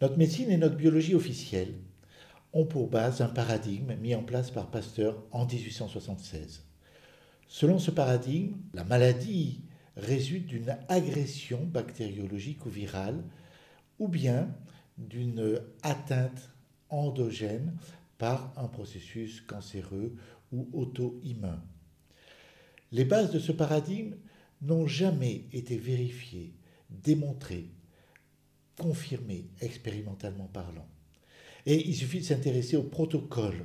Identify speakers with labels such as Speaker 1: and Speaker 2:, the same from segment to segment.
Speaker 1: Notre médecine et notre biologie officielle ont pour base un paradigme mis en place par Pasteur en 1876. Selon ce paradigme, la maladie résulte d'une agression bactériologique ou virale ou bien d'une atteinte endogène par un processus cancéreux ou auto-immun. Les bases de ce paradigme n'ont jamais été vérifiées, démontrées, confirmées expérimentalement parlant. Et il suffit de s'intéresser au protocole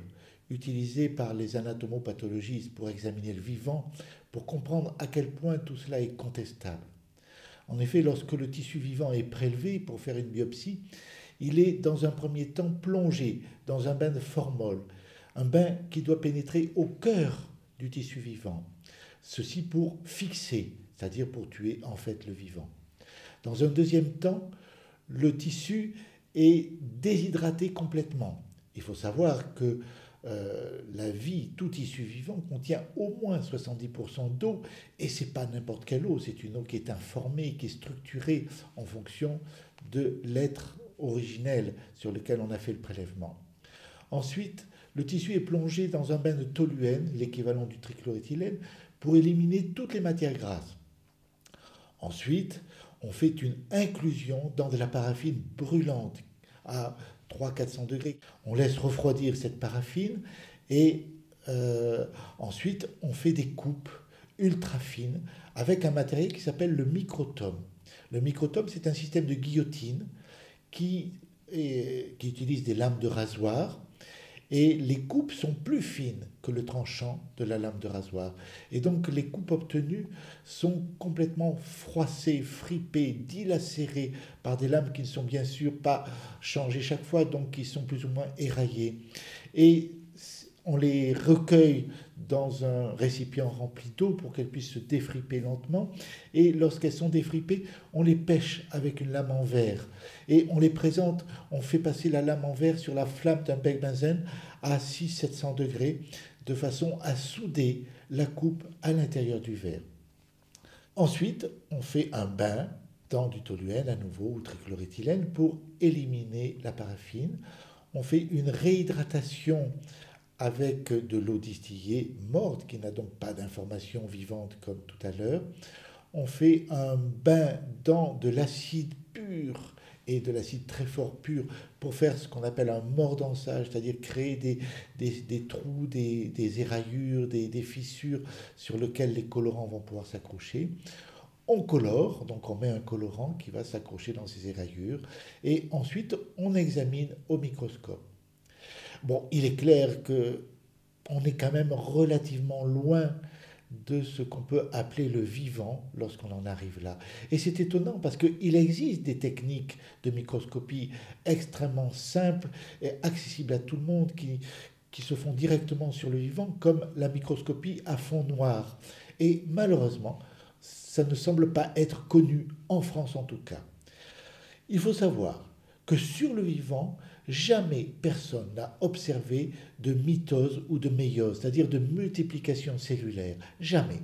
Speaker 1: utilisé par les anatomopathologistes pour examiner le vivant pour comprendre à quel point tout cela est contestable. En effet, lorsque le tissu vivant est prélevé pour faire une biopsie, il est dans un premier temps plongé dans un bain de formol, un bain qui doit pénétrer au cœur du tissu vivant. Ceci pour fixer, c'est-à-dire pour tuer en fait le vivant. Dans un deuxième temps, le tissu est déshydraté complètement. Il faut savoir que la vie, tout tissu vivant contient au moins 70% d'eau, et ce n'est pas n'importe quelle eau, c'est une eau qui est informée, qui est structurée en fonction de l'être originel sur lequel on a fait le prélèvement. Ensuite, le tissu est plongé dans un bain de toluène, l'équivalent du trichloréthylène, pour éliminer toutes les matières grasses. Ensuite, on fait une inclusion dans de la paraffine brûlante à 300-400 degrés. On laisse refroidir cette paraffine et ensuite on fait des coupes ultra fines avec un matériel qui s'appelle le microtome. Le microtome, c'est un système de guillotine qui utilise des lames de rasoir. Et les coupes sont plus fines que le tranchant de la lame de rasoir. Et donc les coupes obtenues sont complètement froissées, fripées, dilacérées par des lames qui ne sont bien sûr pas changées chaque fois, donc qui sont plus ou moins éraillées. Et on les recueille dans un récipient rempli d'eau pour qu'elles puissent se défriper lentement. Et lorsqu'elles sont défripées, on les pêche avec une lame en verre. Et on les présente, on fait passer la lame en verre sur la flamme d'un bec benzène à 600-700 degrés, de façon à souder la coupe à l'intérieur du verre. Ensuite, on fait un bain dans du toluène à nouveau ou trichloréthylène pour éliminer la paraffine. On fait une réhydratation avec de l'eau distillée morte, qui n'a donc pas d'information vivante comme tout à l'heure. On fait un bain dans de l'acide pur et de l'acide très fort pur pour faire ce qu'on appelle un mordançage, c'est-à-dire créer des trous, des éraillures, des fissures sur lesquelles les colorants vont pouvoir s'accrocher. On colore, donc on met un colorant qui va s'accrocher dans ces éraillures, et ensuite on examine au microscope. Bon, il est clair que on est quand même relativement loin de ce qu'on peut appeler le vivant lorsqu'on en arrive là. Et c'est étonnant parce qu'il existe des techniques de microscopie extrêmement simples et accessibles à tout le monde qui se font directement sur le vivant, comme la microscopie à fond noir. Et malheureusement, ça ne semble pas être connu, en France en tout cas. Il faut savoir que sur le vivant, jamais personne n'a observé de mitose ou de méiose, c'est-à-dire de multiplication cellulaire. Jamais.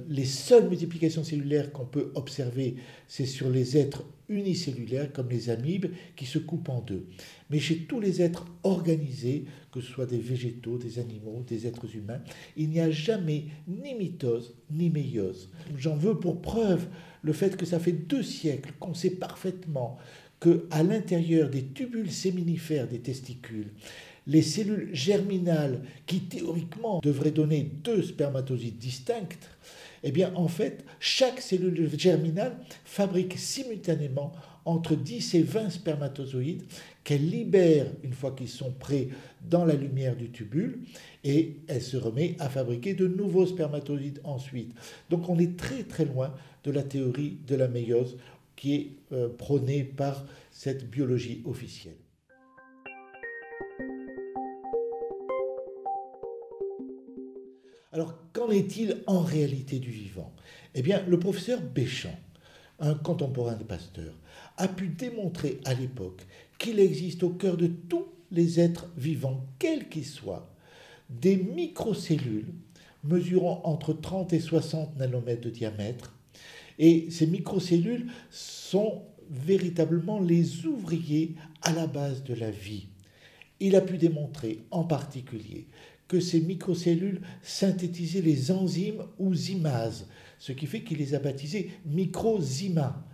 Speaker 1: Les seules multiplications cellulaires qu'on peut observer, c'est sur les êtres unicellulaires, comme les amibes, qui se coupent en deux. Mais chez tous les êtres organisés, que ce soit des végétaux, des animaux, des êtres humains, il n'y a jamais ni mitose ni méiose. J'en veux pour preuve le fait que ça fait 2 siècles qu'on sait parfaitement qu'à l'intérieur des tubules séminifères des testicules, les cellules germinales qui théoriquement devraient donner 2 spermatozoïdes distincts, eh bien en fait, chaque cellule germinale fabrique simultanément entre 10 et 20 spermatozoïdes qu'elle libère une fois qu'ils sont prêts dans la lumière du tubule, et elle se remet à fabriquer de nouveaux spermatozoïdes ensuite. Donc on est très très loin de la théorie de la méiose qui est prônée par cette biologie officielle. Alors, qu'en est-il en réalité du vivant? Eh bien, le professeur Béchamp, un contemporain de Pasteur, a pu démontrer à l'époque qu'il existe au cœur de tous les êtres vivants, quels qu'ils soient, des microcellules mesurant entre 30 et 60 nanomètres de diamètre. Et ces microcellules sont véritablement les ouvriers à la base de la vie. Il a pu démontrer en particulier que ces microcellules synthétisaient les enzymes ou zymases, ce qui fait qu'il les a baptisées microzymas.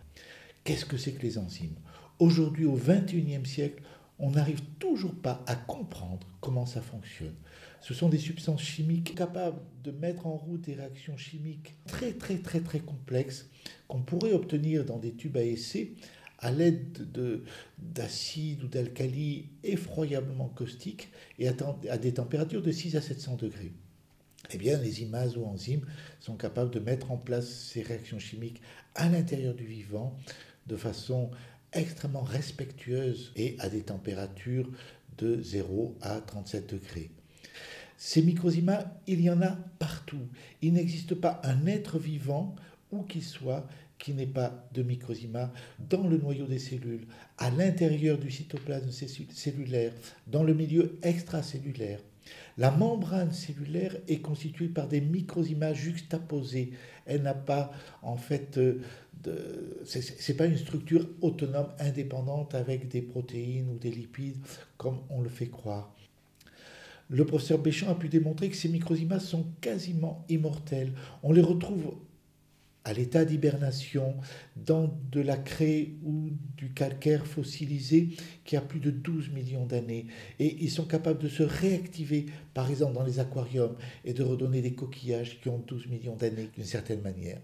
Speaker 1: Qu'est-ce que c'est que les enzymes? Aujourd'hui, au XXIe siècle, on n'arrive toujours pas à comprendre comment ça fonctionne. Ce sont des substances chimiques capables de mettre en route des réactions chimiques très complexes qu'on pourrait obtenir dans des tubes à essai à l'aide d'acides ou d'alcalis effroyablement caustiques et à des températures de 6 à 700 degrés. Eh bien, les imases ou enzymes sont capables de mettre en place ces réactions chimiques à l'intérieur du vivant de façon extrêmement respectueuse et à des températures de 0 à 37 degrés. Ces microzymas, il y en a partout. Il n'existe pas un être vivant, où qu'il soit, qui n'ait pas de microzymas dans le noyau des cellules, à l'intérieur du cytoplasme cellulaire, dans le milieu extracellulaire. La membrane cellulaire est constituée par des microzymas juxtaposés. Elle n'a pas, en fait, c'est pas une structure autonome, indépendante, avec des protéines ou des lipides, comme on le fait croire. Le professeur Béchamp a pu démontrer que ces microzymas sont quasiment immortels. On les retrouve à l'état d'hibernation, dans de la craie ou du calcaire fossilisé qui a plus de 12 millions d'années. Et ils sont capables de se réactiver, par exemple dans les aquariums, et de redonner des coquillages qui ont 12 millions d'années d'une certaine manière.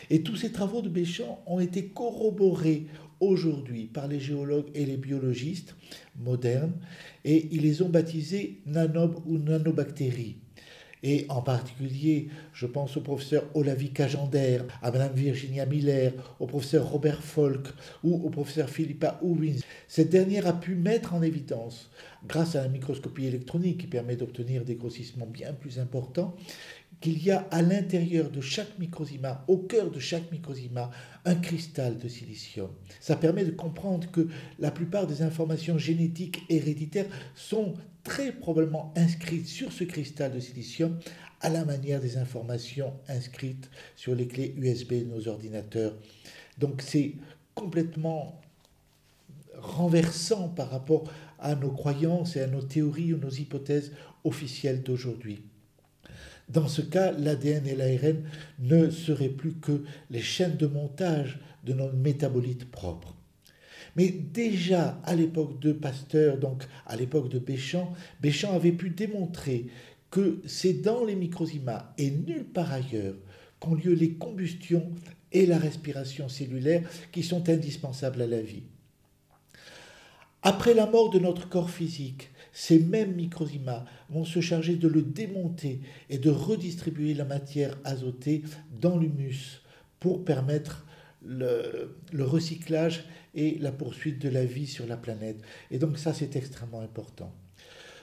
Speaker 1: Et tous ces travaux de Béchamp ont été corroborés aujourd'hui par les géologues et les biologistes modernes, et ils les ont baptisés nanobes ou nanobactéries. Et en particulier, je pense au professeur Olavi Cajander, à Madame Virginia Miller, au professeur Robert Folk ou au professeur Philippa Owens. Cette dernière a pu mettre en évidence, grâce à la microscopie électronique qui permet d'obtenir des grossissements bien plus importants, qu'il y a à l'intérieur de chaque microzyma, au cœur de chaque microzyma, un cristal de silicium. Ça permet de comprendre que la plupart des informations génétiques héréditaires sont très probablement inscrites sur ce cristal de silicium à la manière des informations inscrites sur les clés USB de nos ordinateurs. Donc c'est complètement renversant par rapport à nos croyances et à nos théories ou nos hypothèses officielles d'aujourd'hui. Dans ce cas, l'ADN et l'ARN ne seraient plus que les chaînes de montage de nos métabolites propres. Mais déjà à l'époque de Pasteur, donc à l'époque de Béchamp, Béchamp avait pu démontrer que c'est dans les microzymas et nulle part ailleurs qu'ont lieu les combustions et la respiration cellulaire qui sont indispensables à la vie. Après la mort de notre corps physique, ces mêmes microzymas vont se charger de le démonter et de redistribuer la matière azotée dans l'humus pour permettre le recyclage et la poursuite de la vie sur la planète. Et donc ça, c'est extrêmement important.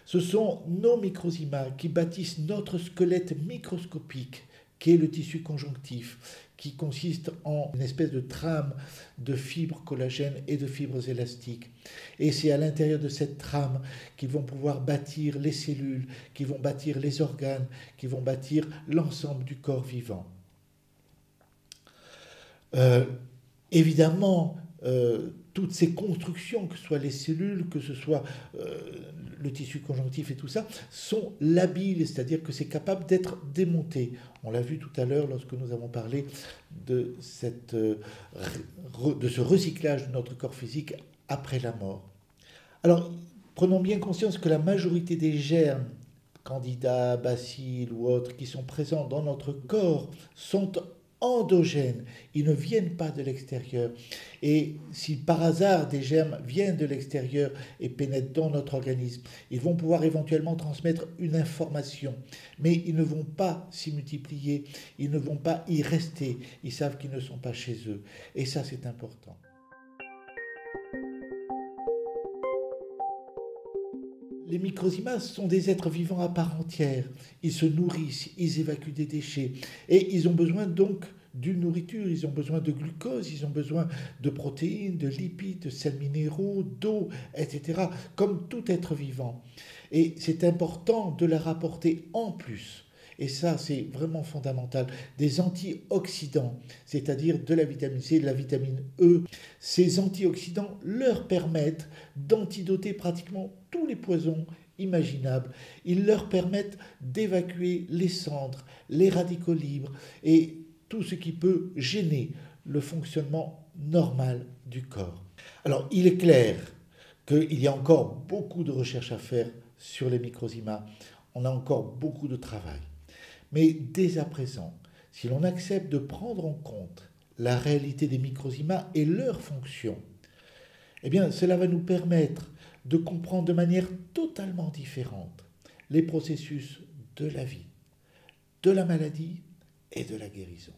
Speaker 1: Ce sont nos microzymas qui bâtissent notre squelette microscopique, qui est le tissu conjonctif, qui consiste en une espèce de trame de fibres collagènes et de fibres élastiques. Et c'est à l'intérieur de cette trame qu'ils vont pouvoir bâtir les cellules, qui vont bâtir les organes, qui vont bâtir l'ensemble du corps vivant. Évidemment, toutes ces constructions, que ce soit les cellules, que ce soit le tissu conjonctif et tout ça, sont labiles, c'est-à-dire que c'est capable d'être démonté. On l'a vu tout à l'heure lorsque nous avons parlé de ce recyclage de notre corps physique après la mort. Alors, prenons bien conscience que la majorité des germes, candida, bacilles ou autres, qui sont présents dans notre corps sont endogènes, ils ne viennent pas de l'extérieur. Et si par hasard des germes viennent de l'extérieur et pénètrent dans notre organisme, ils vont pouvoir éventuellement transmettre une information, mais ils ne vont pas s'y multiplier, ils ne vont pas y rester, ils savent qu'ils ne sont pas chez eux. Et ça, c'est important. Les microzymas sont des êtres vivants à part entière. Ils se nourrissent, ils évacuent des déchets. Et ils ont besoin donc d'une nourriture, ils ont besoin de glucose, ils ont besoin de protéines, de lipides, de sels minéraux, d'eau, etc. Comme tout être vivant. Et c'est important de la rapporter en plus. et ça c'est vraiment fondamental, des antioxydants, c'est-à-dire de la vitamine C, de la vitamine E. Ces antioxydants leur permettent d'antidoter pratiquement tous les poisons imaginables. Ils leur permettent d'évacuer les cendres, les radicaux libres et tout ce qui peut gêner le fonctionnement normal du corps. Alors, il est clair qu'il y a encore beaucoup de recherches à faire sur les microzymas. On a encore beaucoup de travail. Mais dès à présent, si l'on accepte de prendre en compte la réalité des microzymas et leurs fonctions, eh bien, cela va nous permettre de comprendre de manière totalement différente les processus de la vie, de la maladie et de la guérison.